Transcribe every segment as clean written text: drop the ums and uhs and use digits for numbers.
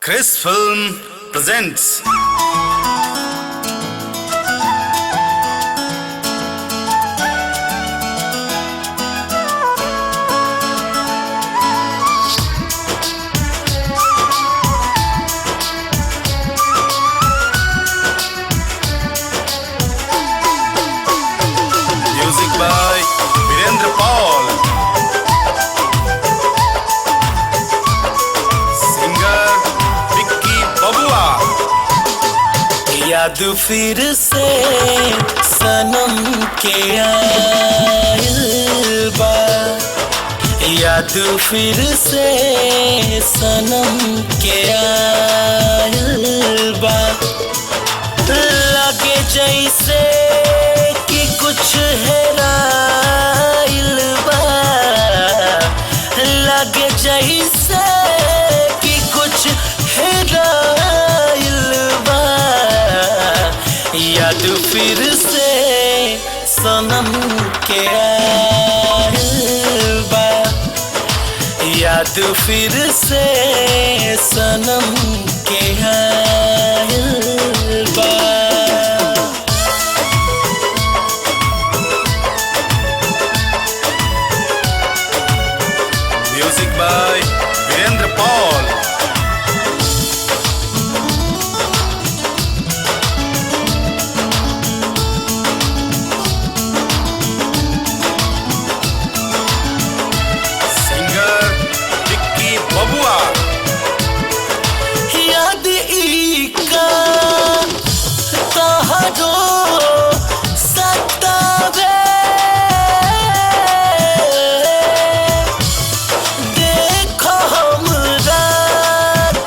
Chris Film presents music by Virendra Paul, singer Vicky Babua। याद फिर से सनम के आइल बा, याद फिर से सनम के आइल बा। लगे जैसे कि कुछ हेराइल बा, लगे जैसे कि कुछ हेराइल बा। याद फिर से सनम के आइल बा, याद फिर से सनम के आइल बा। Music by Virendra Paul। Singer Vicky Babua। याद इका तोहरो सतावे, देखो हमरा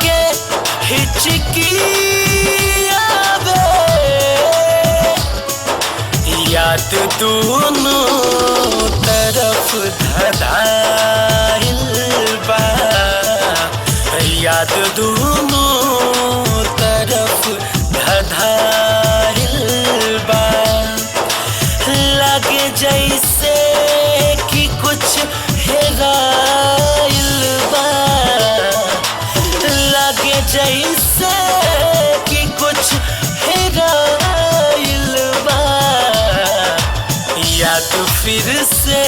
के हिचकी आवे। याद दोनों तरफ धधाइल बा, याद दोनों तरफ धधाइल बा। लगे जैसे कि कुछ हेराइल बा, लगे जैसे कि कुछ हेराइल बा। याद फिर से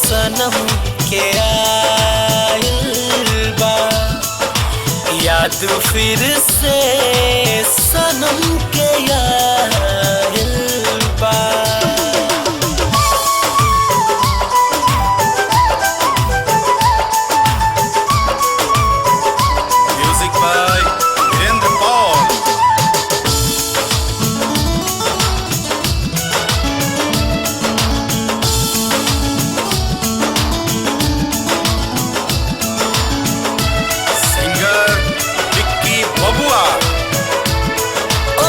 सनम के आइल बा, याद फिर से सनम के आइल बा। Music by Virendra Paul। Singer Vicky Babua।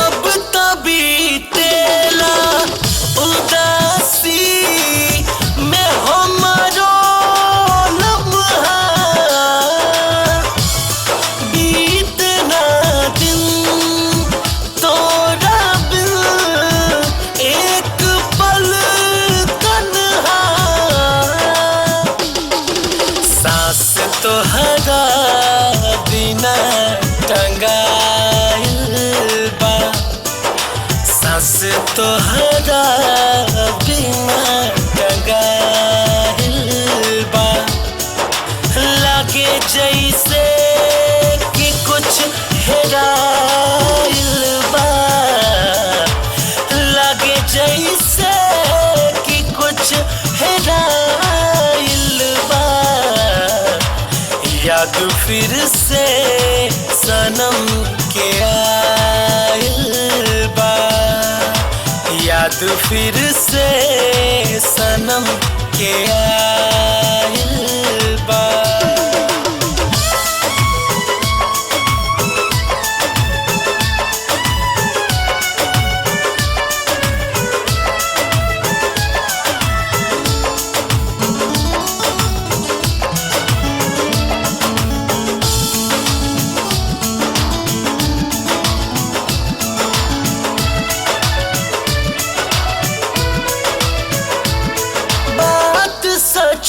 अब तो बीतेला उदासी में हमरो लम्हा, बीतना दिन तोरा बिन एक पल तन्हा। सांस तोहरा बिना टंगाइल बा, सांस तोहरा बिना टंगाइल बा। लगे जैसे कि कुछ हेराइल बा, लगे जैसे कि कुछ हेराइल बा। याद फिर से सनम के आइल बा, याद फिर से सनम के आइल बा। बात सच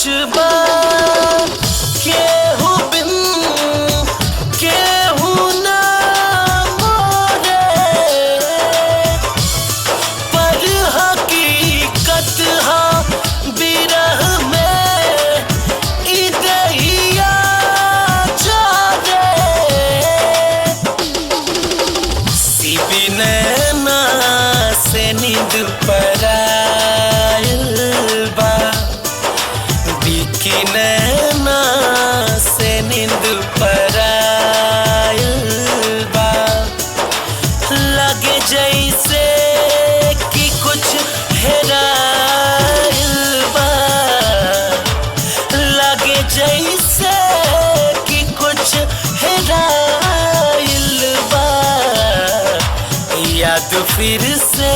फिर से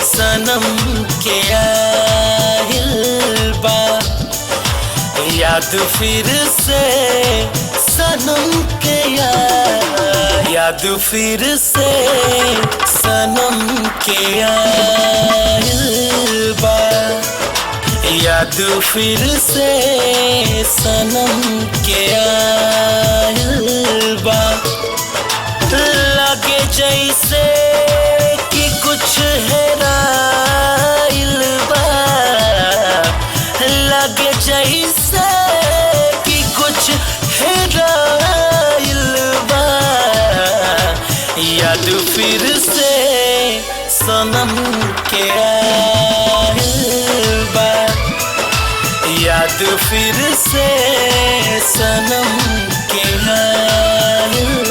सनम के आइल बा, याद फिर से सनम के याद फिर से सनम के आइल बा, याद फिर से सनम के आइल बा। लगे जैसे कि कुछ हेराइल बा, लगे जैसे कि कुछ हेराइल बा, याद फिर से सनम के आइल बा, याद फिर से सनम के आइल